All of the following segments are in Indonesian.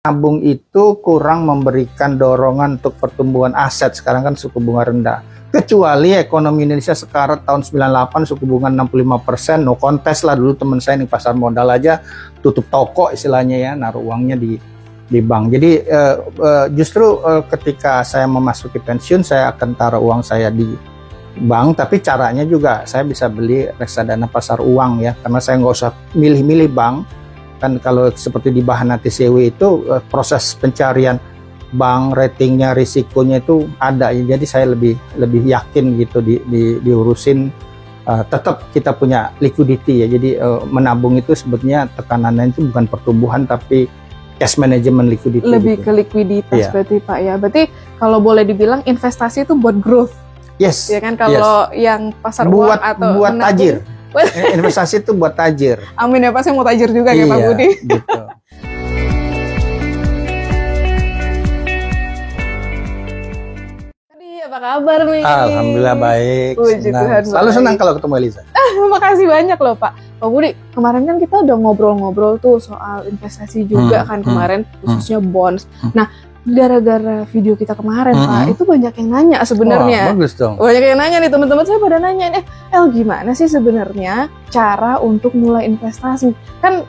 Nabung itu kurang memberikan dorongan untuk pertumbuhan aset. Sekarang kan suku bunga rendah. Kecuali ekonomi Indonesia sekarat tahun 98 suku bunga 65%, no contest lah. Dulu teman saya di pasar modal aja tutup toko istilahnya ya, naruh uangnya di bank. Jadi justru ketika saya memasuki pensiun, saya akan taruh uang saya di bank, tapi caranya juga saya bisa beli reksadana pasar uang ya, karena saya nggak usah milih-milih bank. Kan kalau seperti di Bahana TCW itu proses pencarian bank, ratingnya, risikonya itu ada ya. Jadi saya lebih yakin gitu diurusin. Tetap kita punya liquidity ya. Jadi menabung itu sebetulnya tekanannya itu bukan pertumbuhan tapi cash management, liquidity. Lebih gitu. ke likuiditas berarti Pak ya. Berarti kalau boleh dibilang investasi itu buat growth. Yes. Ya kan, kalau yang pasar uang atau buat tajir. Investasi itu buat tajir. Amin ya Pak, saya mau tajir juga ya Pak Budi. Gitu. Apa kabar nih? Alhamdulillah baik. Selalu senang kalau ketemu Eliza. Makasih banyak loh Pak. Pak Budi, kemarin kan kita udah ngobrol-ngobrol tuh soal investasi juga kan kemarin, khususnya bonds. Nah, gara-gara video kita kemarin Pak, itu banyak yang nanya sebenarnya. Bagus dong. Banyak yang nanya nih, teman-teman saya pada nanya, El gimana sih sebenarnya cara untuk mulai investasi? Kan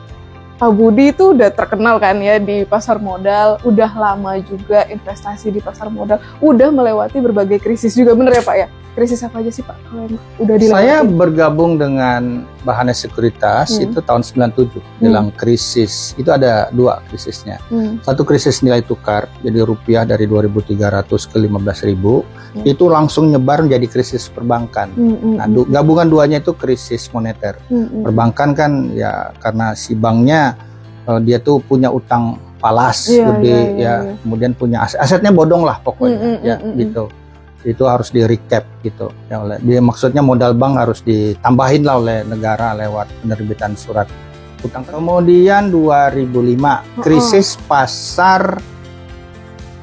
Pak Budi itu udah terkenal kan ya di pasar modal, udah lama juga investasi di pasar modal, udah melewati berbagai krisis juga, bener ya Pak ya? Krisis apa aja sih Pak kalau udah dilewati? Saya bergabung dengan Bahana Sekuritas itu tahun 97 dalam krisis. Itu ada dua krisisnya. Satu krisis nilai tukar, jadi rupiah dari 2.300 ke 15.000. Itu langsung nyebar menjadi krisis perbankan. Nah, gabungan duanya itu krisis moneter. Perbankan kan ya karena si banknya dia tuh punya utang falas gede ya, kemudian punya asetnya bodong lah pokoknya ya gitu. Itu harus di recap gitu ya, dia maksudnya modal bank harus ditambahin lah oleh negara lewat penerbitan surat utang. Kemudian 2005 krisis pasar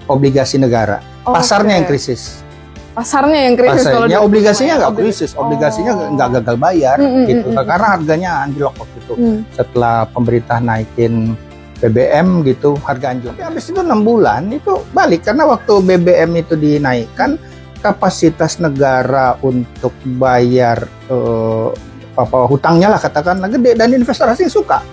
obligasi negara. Pasarnya yang krisis. Pasarnya yang krisis. Pasarnya, obligasinya nggak krisis, obligasinya nggak gagal bayar gitu, karena harganya anjlok waktu itu. Setelah pemerintah naikin BBM gitu, harga anjlok. Tapi habis itu 6 bulan itu balik, karena waktu BBM itu dinaikkan, kapasitas negara untuk bayar hutangnya lah katakanlah gede, dan investor asing suka.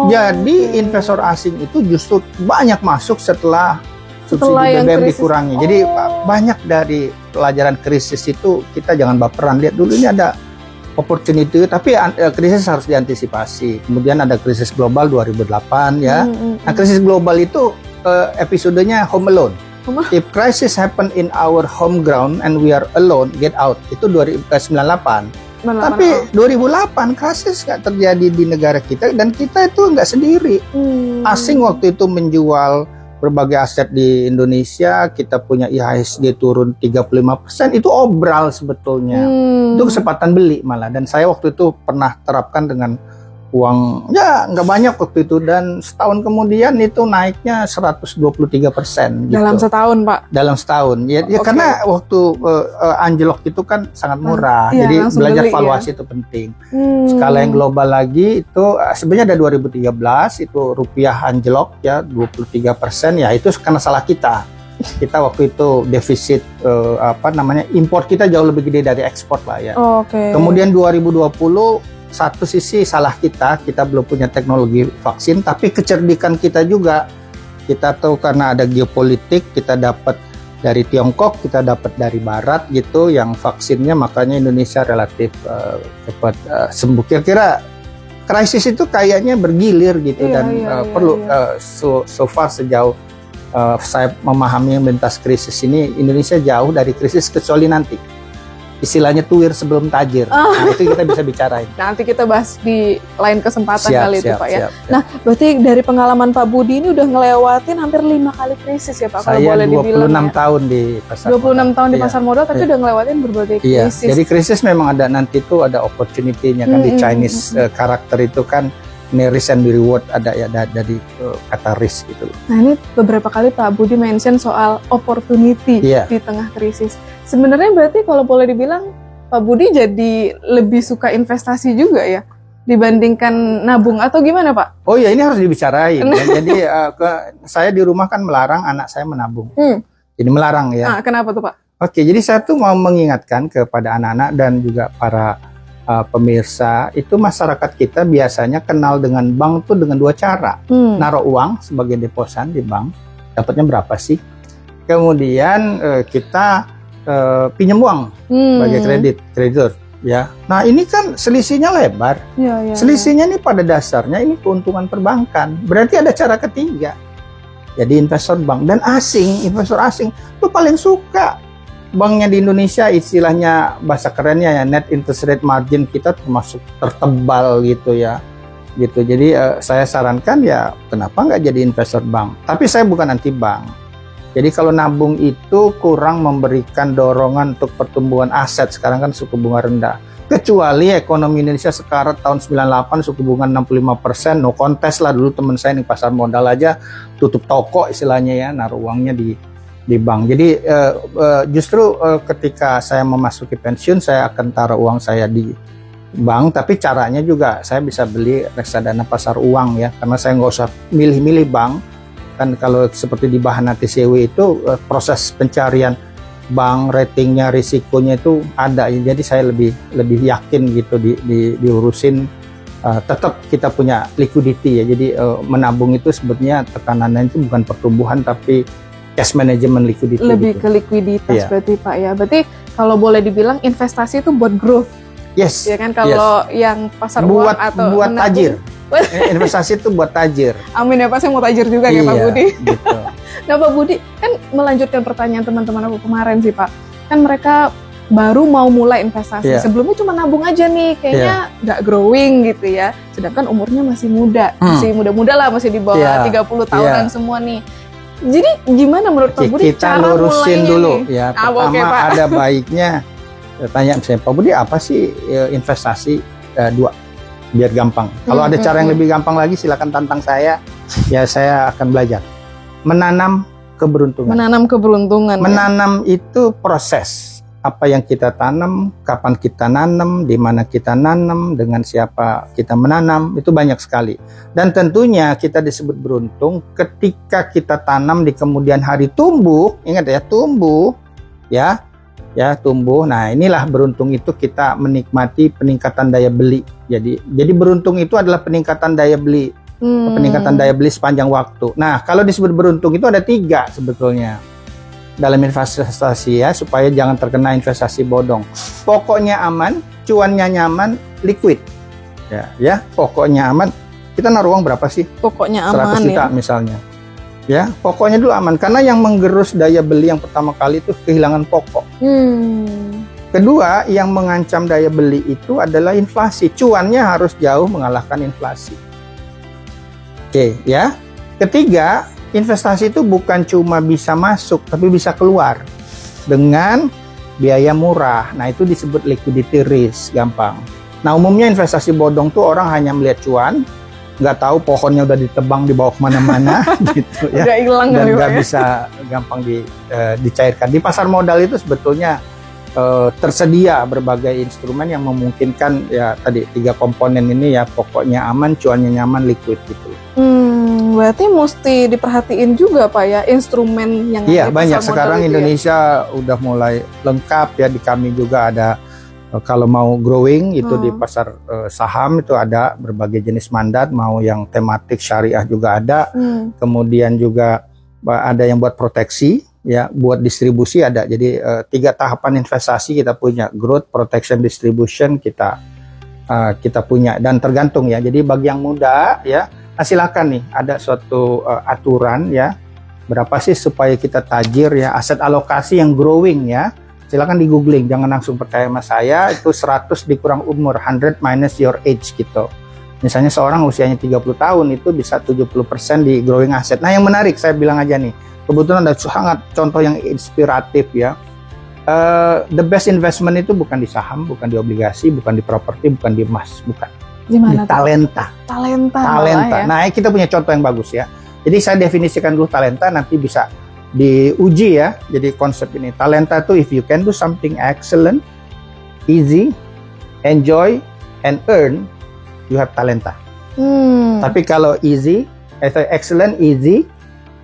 Jadi investor asing itu justru banyak masuk setelah subsidi BBM dikurangi. Jadi banyak dari pelajaran krisis itu kita jangan baperan, lihat dulu ini ada opportunity, tapi krisis harus diantisipasi. Kemudian ada krisis global 2008 ya. Nah, krisis global itu episodenya Home Alone. If crisis happen in our home ground and we are alone, get out. Itu 98. Tapi 2008 krisis nggak terjadi di negara kita, dan kita itu nggak sendiri. Asing waktu itu menjual berbagai aset di Indonesia, kita punya IHSG turun 35%, itu obral sebetulnya. Itu kesempatan beli malah, dan saya waktu itu pernah terapkan dengan uang ya nggak banyak waktu itu, dan setahun kemudian itu naiknya 123% gitu. Dalam setahun Pak? Dalam setahun ya, karena waktu anjlok itu kan sangat murah, jadi belajar valuasi itu penting. Skala yang global lagi itu sebenarnya ada 2013 itu rupiah anjlok ya 23%, ya itu karena salah kita. Kita waktu itu defisit impor kita jauh lebih gede dari ekspor lah ya. Kemudian 2020 satu sisi salah kita belum punya teknologi vaksin, tapi kecerdikan kita juga. Kita tahu karena ada geopolitik, kita dapat dari Tiongkok, kita dapat dari Barat gitu yang vaksinnya, makanya Indonesia relatif cepat sembuh. Kira-kira krisis itu kayaknya bergilir gitu, perlu so far sejauh saya memahami lintas krisis ini, Indonesia jauh dari krisis, kecuali nanti istilahnya tuir sebelum tajir. Nah, itu kita bisa bicarain. Nanti kita bahas di lain kesempatan kali itu Pak ya. Siap. Nah, berarti dari pengalaman Pak Budi ini udah ngelewatin hampir 5 kali krisis ya Pak, kalau boleh dibilang. Saya 26 tahun di pasar 26 tahun di pasar modal, tapi udah ngelewatin berbagai krisis. Jadi krisis memang ada, nanti itu ada opportunity-nya kan, di Chinese karakter itu kan, ini risk and reward ada ya, dari kata risk gitu. Nah, ini beberapa kali Pak Budi mention soal opportunity di tengah krisis. Sebenarnya berarti kalau boleh dibilang Pak Budi jadi lebih suka investasi juga ya dibandingkan nabung atau gimana Pak? Oh ya, ini harus dibicarain. Ya. Jadi saya di rumah kan melarang anak saya menabung. Jadi melarang ya. Kenapa tuh Pak? Oke, jadi saya tuh mau mengingatkan kepada anak-anak dan juga para pemirsa, itu masyarakat kita biasanya kenal dengan bank tuh dengan dua cara. Naruh uang sebagai deposan di bank, dapatnya berapa sih? Kemudian kita pinjam uang sebagai kreditur. Ya, nah ini kan selisihnya lebar. Selisihnya ini pada dasarnya ini keuntungan perbankan. Berarti ada cara ketiga. Jadi investor bank dan investor asing itu paling suka. Banknya di Indonesia istilahnya bahasa kerennya ya net interest rate margin kita termasuk tertebal gitu ya. Gitu. Jadi saya sarankan ya kenapa nggak jadi investor bank. Tapi saya bukan anti bank. Jadi kalau nabung itu kurang memberikan dorongan untuk pertumbuhan aset. Sekarang kan suku bunga rendah. Kecuali ekonomi Indonesia sekarang tahun 98 suku bunga 65%, no contest lah. Dulu teman saya di pasar modal aja tutup toko istilahnya ya, naruh uangnya di bank. Jadi justru ketika saya memasuki pensiun saya akan taruh uang saya di bank. Tapi caranya juga saya bisa beli reksadana pasar uang ya, karena saya nggak usah milih-milih bank. Kan kalau seperti di Bahana TCW itu proses pencarian bank, ratingnya, risikonya itu ada. Jadi saya lebih yakin gitu diurusin. Tetap kita punya liquidity ya. Jadi menabung itu sebetulnya tekanannya itu bukan pertumbuhan tapi cash management, liquidity. Lebih gitu. ke likuiditas berarti Pak ya. Berarti kalau boleh dibilang investasi itu buat growth. Yes. Ya kan, kalau yang pasar uang atau buat tajir. Investasi itu buat tajir. Amin ya Pak, saya mau tajir juga ya Pak Budi. Gitu. Nah Pak Budi, kan melanjutkan pertanyaan teman-teman aku kemarin sih Pak. Kan mereka baru mau mulai investasi. Sebelumnya cuma nabung aja nih, kayaknya nggak growing gitu ya. Sedangkan umurnya masih muda, masih muda-muda lah, masih di bawah 30 tahunan semua nih. Jadi gimana menurut Pak Budi kita cara lurusin dulu nih? Ya. Pertama ada baiknya tanya misalnya Pak Budi apa sih investasi dua biar gampang. Kalau ada cara yang lebih gampang lagi silakan tantang saya. Ya saya akan belajar. Menanam keberuntungan. Menanam keberuntungan. Menanam itu proses. Apa yang kita tanam, kapan kita nanam, di mana kita nanam, dengan siapa kita menanam, itu banyak sekali. Dan tentunya kita disebut beruntung ketika kita tanam di kemudian hari tumbuh, ingat ya, tumbuh, ya tumbuh. Nah inilah beruntung itu kita menikmati peningkatan daya beli. Jadi beruntung itu adalah peningkatan daya beli, peningkatan daya beli sepanjang waktu. Nah kalau disebut beruntung itu ada 3 sebetulnya. Dalam investasi ya, supaya jangan terkena investasi bodong. Pokoknya aman, cuannya nyaman, liquid. Ya, pokoknya aman. Kita naruh uang berapa sih? Pokoknya aman 100 juta ya. Misalnya. Ya, pokoknya dulu aman. Karena yang menggerus daya beli yang pertama kali itu kehilangan pokok. Kedua, yang mengancam daya beli itu adalah inflasi. Cuannya harus jauh mengalahkan inflasi. Oke, ya. Ketiga, investasi itu bukan cuma bisa masuk, tapi bisa keluar dengan biaya murah. Nah, itu disebut liquidity risk, gampang. Nah, umumnya investasi bodong tuh orang hanya melihat cuan, nggak tahu pohonnya udah ditebang dibawa kemana-mana, gitu ya. Udah hilang dan nggak bisa gampang dicairkan. Di pasar modal itu sebetulnya tersedia berbagai instrumen yang memungkinkan ya tadi 3 komponen ini ya, pokoknya aman, cuannya nyaman, liquid gitu. Berarti mesti diperhatiin juga Pak ya instrumen yang iya banyak sekarang Indonesia udah mulai lengkap ya. Di kami juga ada kalau mau growing itu di pasar saham itu ada berbagai jenis mandat, mau yang tematik syariah juga ada. Kemudian juga ada yang buat proteksi ya, buat distribusi ada. Jadi 3 tahapan investasi kita punya, growth, protection, distribution kita punya, dan tergantung ya. Jadi bagi yang muda ya, silakan nih ada suatu aturan ya, berapa sih supaya kita tajir ya, aset alokasi yang growing ya. Silakan di googling, jangan langsung percaya sama saya. Itu 100 dikurang umur, 100 minus your age gitu. Misalnya seorang usianya 30 tahun itu bisa 70% di growing asset. Nah yang menarik saya bilang aja nih, kebetulan ada sangat contoh yang inspiratif ya. The best investment itu bukan di saham, bukan di obligasi, bukan di properti, bukan di emas, bukan. Gimana? Talenta. Ya? Nah, kita punya contoh yang bagus ya. Jadi saya definisikan dulu talenta, nanti bisa diuji ya. Jadi konsep ini, talenta itu if you can do something excellent, easy, enjoy, and earn, you have talenta. Tapi kalau easy, excellent, easy,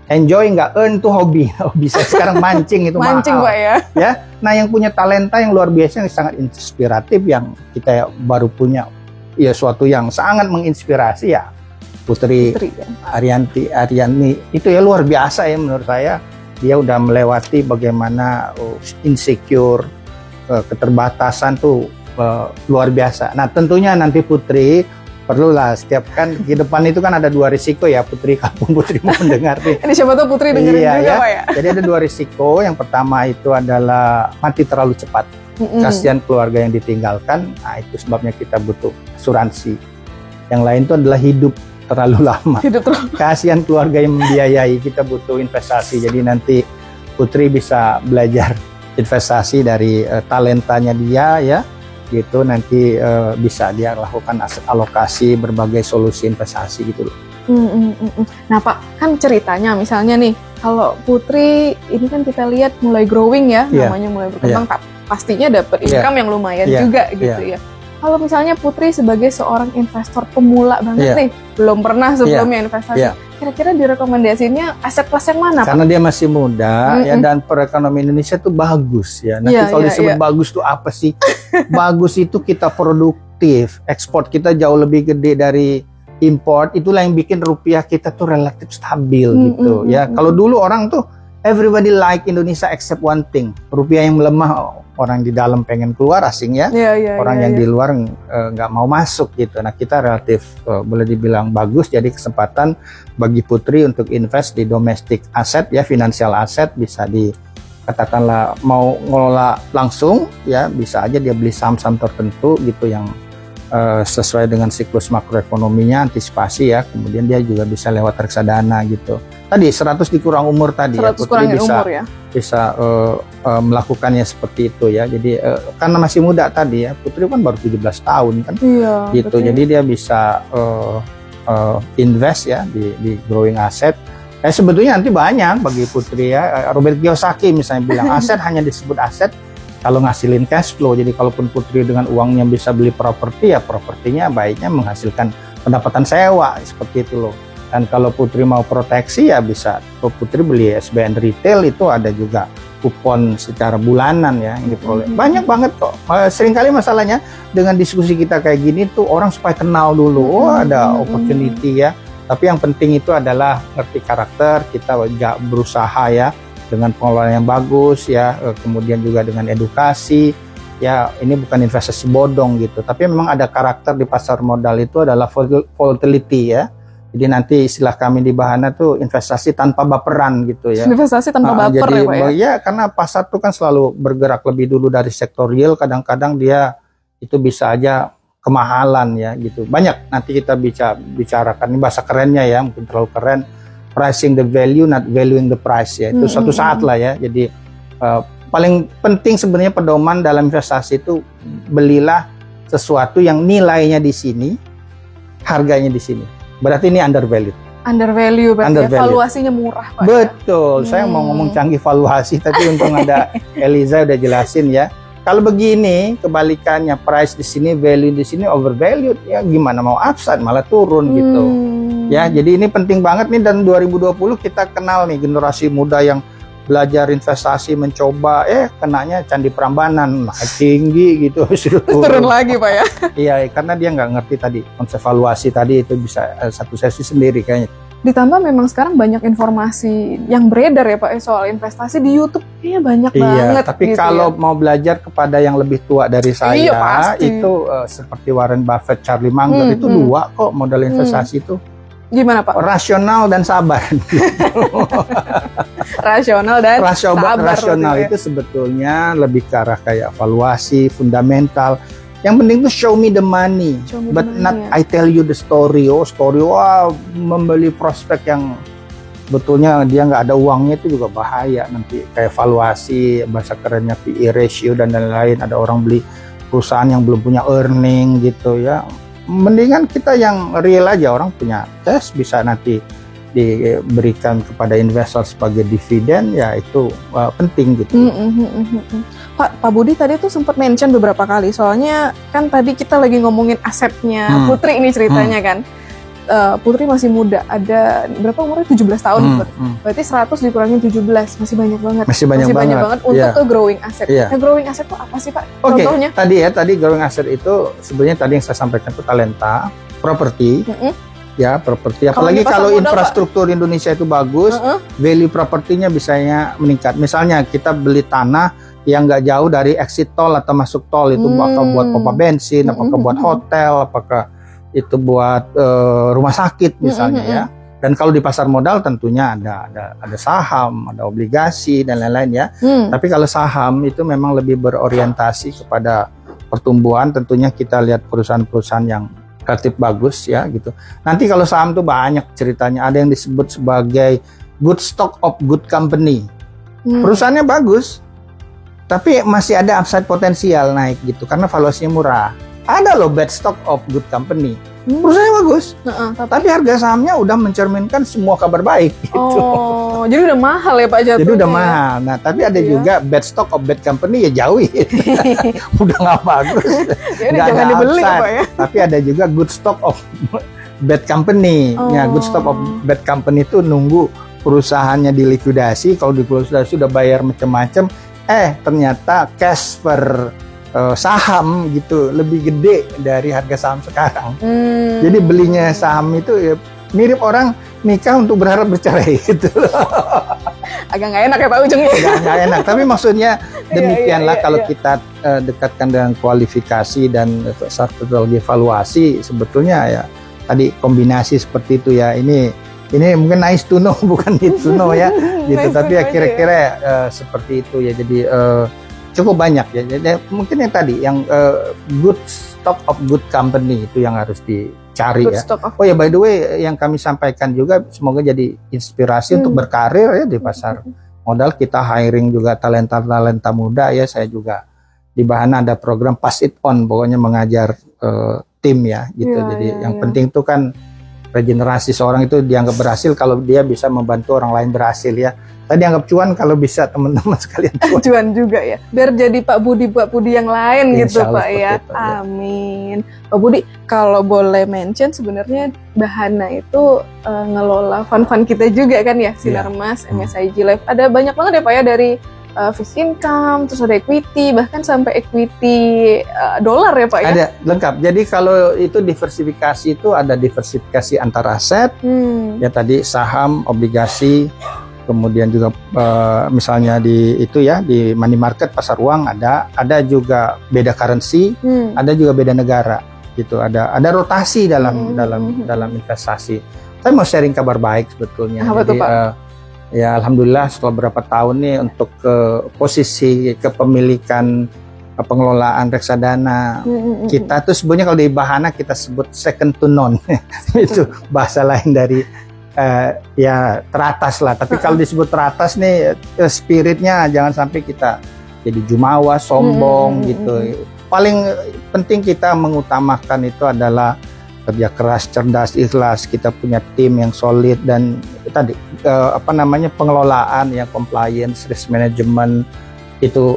enjoy, nggak earn tuh hobi. Hobi saya sekarang mancing itu mancing, mahal. Pak ya. Ya, nah yang punya talenta yang luar biasa, yang sangat inspiratif, yang kita baru punya, ya suatu yang sangat menginspirasi ya Putri ya. Aryani itu ya luar biasa ya menurut saya. Dia udah melewati bagaimana insecure, keterbatasan tuh luar biasa. Nah tentunya nanti Putri perlulah setiap kan di depan itu kan ada 2 risiko ya Putri, kalau Putri mau mendengar nih. Ini siapa tahu Putri dengerin iya, juga ya. Pak ya. Jadi ada 2 risiko. Yang pertama itu adalah mati terlalu cepat. Kasihan keluarga yang ditinggalkan. Nah itu sebabnya kita butuh asuransi. Yang lain itu adalah hidup terlalu lama. Kasihan keluarga yang membiayai, kita butuh investasi. Jadi nanti Putri bisa belajar investasi dari talentanya dia ya. Gitu nanti bisa dia lakukan aset alokasi, berbagai solusi investasi gitu loh. Nah Pak, kan ceritanya misalnya nih, kalau Putri ini kan kita lihat mulai growing ya, namanya mulai berkembang, pastinya dapat income yang lumayan juga gitu ya. Kalau misalnya Putri sebagai seorang investor pemula banget nih, belum pernah sebelumnya investasi, kira-kira direkomendasinya aset kelas yang mana Pak? Karena dia masih muda ya, dan perekonomian Indonesia tuh bagus ya. Nanti kalau disebut bagus tuh apa sih? Bagus itu kita produktif, ekspor kita jauh lebih gede dari import, itulah yang bikin rupiah kita tuh relatif stabil gitu ya. Kalau dulu orang tuh everybody like Indonesia except one thing, rupiah yang melemah, orang di dalam pengen keluar asing ya, orang yang di luar nggak mau masuk gitu. Nah kita relatif boleh dibilang bagus, jadi kesempatan bagi Putri untuk invest di domestic asset ya, financial asset, bisa di katakanlah mau ngelola langsung ya, bisa aja dia beli saham-saham tertentu gitu yang sesuai dengan siklus makroekonominya, antisipasi ya. Kemudian dia juga bisa lewat reksadana gitu. Tadi 100 dikurang umur tadi ya, Putri bisa melakukannya seperti itu ya. Jadi karena masih muda tadi ya, Putri kan baru 17 tahun kan, gitu. Betul. Jadi dia bisa invest ya di growing asset. Sebetulnya nanti banyak bagi Putri ya. Robert Kiyosaki misalnya bilang aset hanya disebut aset kalau ngasilin cash flow. Jadi kalaupun Putri dengan uangnya bisa beli properti ya, propertinya baiknya menghasilkan pendapatan sewa seperti itu loh. Dan kalau Putri mau proteksi ya bisa Putri beli SBN retail, itu ada juga kupon secara bulanan ya yang diperoleh. Banyak banget kok. Seringkali masalahnya dengan diskusi kita kayak gini tuh orang supaya kenal dulu, ada opportunity ya. Tapi yang penting itu adalah ngerti karakter, kita berusaha ya dengan pengelolaan yang bagus ya, kemudian juga dengan edukasi ya. Ini bukan investasi bodong gitu, tapi memang ada karakter di pasar modal itu adalah volatility ya. Jadi nanti istilah kami di Bahana tuh investasi tanpa baperan gitu ya. Investasi tanpa baper jadi, ya Pak ya? Ya karena pasar tuh kan selalu bergerak lebih dulu dari sektor real, kadang-kadang dia itu bisa aja kemahalan ya gitu. Banyak nanti kita bicarakan, ini bahasa kerennya ya, mungkin terlalu keren, pricing the value, not valuing the price ya. Itu suatu saat lah ya. Jadi paling penting sebenarnya pedoman dalam investasi itu, belilah sesuatu yang nilainya di sini, harganya di sini. Berarti ini undervalued. Undervalue berarti ya, valuasinya murah Pak. Betul, saya mau ngomong canggih valuasi, tapi untung ada Eliza udah jelasin ya. Kalau begini kebalikannya, price di sini, value di sini overvalued ya, gimana mau upside malah turun gitu. Ya, jadi ini penting banget nih, dan 2020 kita kenal nih generasi muda yang belajar investasi, mencoba, kenanya Candi Prambanan naik tinggi gitu, turun lagi Pak ya. Iya, karena dia nggak ngerti tadi konsep valuasi tadi, itu bisa satu sesi sendiri kayaknya. Ditambah memang sekarang banyak informasi yang beredar ya Pak soal investasi di YouTube, kayaknya banyak banget. Tapi gitu kalau mau belajar kepada yang lebih tua dari saya, itu seperti Warren Buffett, Charlie Munger, itu dua kok modal investasi itu. Gimana Pak? Rasional dan sabar. Rasional dan sabar. Rasional itu sebetulnya lebih ke arah kayak valuasi, fundamental. Yang penting tuh show me the money, but not I tell you the story. Membeli prospek yang betulnya dia nggak ada uangnya, itu juga bahaya nanti. Kayak valuasi, bahasa kerennya PE ratio dan lain-lain. Ada orang beli perusahaan yang belum punya earning gitu ya. Mendingan kita yang real aja, orang punya cash bisa nanti diberikan kepada investor sebagai dividen, ya itu penting gitu. Pak Budi tadi tuh sempat mention beberapa kali, soalnya kan tadi kita lagi ngomongin asetnya Putri ini ceritanya kan. Putri masih muda, ada berapa umurnya? 17 tahun. Berarti 100 dikurangin 17, masih banyak banget. Masih banyak banget untuk ke growing asset. Nah, growing asset itu apa sih Pak? Contohnya? Tadi growing asset itu sebenarnya tadi yang saya sampaikan itu talenta, properti. Ya, properti. Apalagi kalau infrastruktur Pak Indonesia itu bagus, value propertinya bisanya meningkat. Misalnya kita beli tanah yang nggak jauh dari exit tol atau masuk tol, itu apakah buat pompa bensin, apakah buat hotel, apakah itu buat rumah sakit misalnya ya. Dan kalau di pasar modal tentunya ada saham, ada obligasi dan lain-lain ya. Tapi kalau saham itu memang lebih berorientasi kepada pertumbuhan. Tentunya kita lihat perusahaan-perusahaan yang relatif bagus ya gitu. Nanti kalau saham tuh banyak ceritanya. Ada yang disebut sebagai good stock of good company. Perusahaannya bagus, tapi masih ada upside potensial naik gitu karena valuasinya murah. Ada loh bad stock of good company. Perusahaannya bagus, tapi harga sahamnya udah mencerminkan semua kabar baik gitu. Oh, jadi udah mahal ya Pak jatuhnya. Jadi udah mahal. Nah, tapi ada juga bad stock of bad company, ya jauhin. Udah nggak bagus. Nggak jangan dibeli upside. Pak ya. Tapi ada juga good stock of bad company. Ya, good stock of bad company itu nunggu perusahaannya dilikuidasi. Kalau dilikuidasi sudah bayar macam-macam, ternyata cash per saham gitu lebih gede dari harga saham sekarang. Jadi belinya saham itu ya mirip orang nikah untuk berharap bercerai gitu. Agak nggak enak ya Pak ujungnya. Nggak enak, tapi maksudnya demikianlah kalau kita dekatkan dengan kualifikasi dan strategi evaluasi, sebetulnya ya tadi kombinasi seperti itu ya. Ini mungkin nice to know bukan need to know ya gitu. Tapi ya kira-kira seperti itu ya. Jadi cukup banyak ya. Jadi mungkin yang tadi yang good stock of good company itu yang harus dicari ya. Oh ya, by the way, yang kami sampaikan juga semoga jadi inspirasi untuk berkarir ya di pasar modal. Kita hiring juga talenta muda ya. Saya juga di Bahana ada program Pass It On, pokoknya mengajar tim ya gitu. Jadi yang penting itu kan regenerasi seorang itu dianggap berhasil kalau dia bisa membantu orang lain berhasil ya. Tadi dianggap cuan kalau bisa teman-teman sekalian cuan juga ya. Biar jadi Pak Budi yang lain gitu Pak ya. Itu, amin. Pak Budi, kalau boleh mention sebenarnya Bahana itu ngelola fund kita juga kan ya. Sinarmas, MSIG Life. Ada banyak banget ya Pak ya, dari fixed income, terus ada equity, bahkan sampai equity dolar ya Pak ya. Ada, lengkap. Jadi kalau itu diversifikasi itu ada diversifikasi antar aset, ya tadi saham, obligasi, kemudian juga misalnya di itu ya di money market, pasar uang ada juga beda currency, ada juga beda negara gitu. Ada rotasi dalam investasi. Saya mau sharing kabar baik sebetulnya. Apa jadi tuh, Pak? Ya alhamdulillah setelah berapa tahun nih untuk posisi kepemilikan pengelolaan reksadana kita tuh sebenarnya kalau di Bahana kita sebut second to none. Itu bahasa lain dari ya teratas lah. Tapi kalau disebut teratas nih spiritnya jangan sampai kita jadi jumawa, sombong gitu. Paling penting kita mengutamakan itu adalah kerja keras, cerdas, ikhlas. Kita punya tim yang solid dan tadi pengelolaan ya, compliance, risk management itu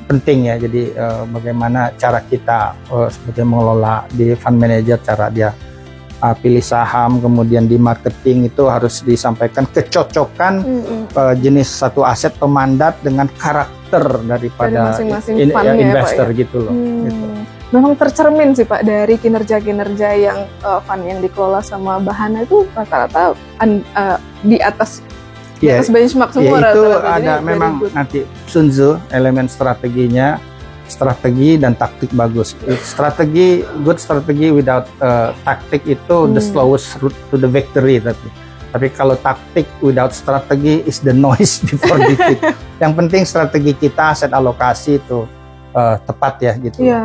penting ya. Jadi bagaimana cara kita sebetulnya mengelola di fund manager, cara dia pilih saham, kemudian di marketing itu harus disampaikan kecocokan jenis satu aset atau mandat dengan karakter daripada investor ya, gitu loh. Gitu. Memang tercermin sih Pak dari kinerja-kinerja yang fund yang dikelola sama Bahana itu rata-rata di atas benchmark semua. Ya, itu ada memang nanti Sun Tzu elemen strateginya, strategi dan taktik bagus. Good strategi without taktik itu the slowest route to the victory. Tapi kalau taktik without strategi is the noise before defeat. Yang penting strategi kita, aset alokasi itu tepat ya gitu. Iya.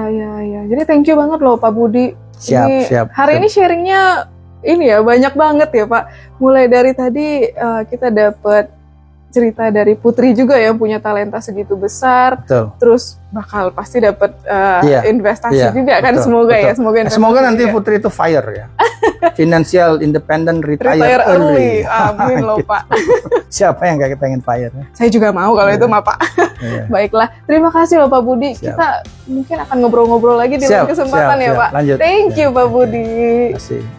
Jadi thank you banget loh Pak Budi. Siap. Hari ini sharingnya ini ya banyak banget ya Pak. Mulai dari tadi kita dapat cerita dari Putri juga yang punya talenta segitu besar. Betul. Terus bakal pasti dapat Iya. investasi Iya, juga kan, betul, semoga betul. ya, semoga investasi Semoga nanti juga. Putri itu FIRE ya. Financial Independent Retire Early. Amin loh Pak. Siapa yang gak pengen FIRE? Saya juga mau kalau itu mah Pak. Iya. Baiklah, terima kasih loh Pak Budi. Siap. Kita mungkin akan ngobrol-ngobrol lagi di lain kesempatan ya siap. Pak. Lanjut. Thank you Pak Budi. Terima kasih.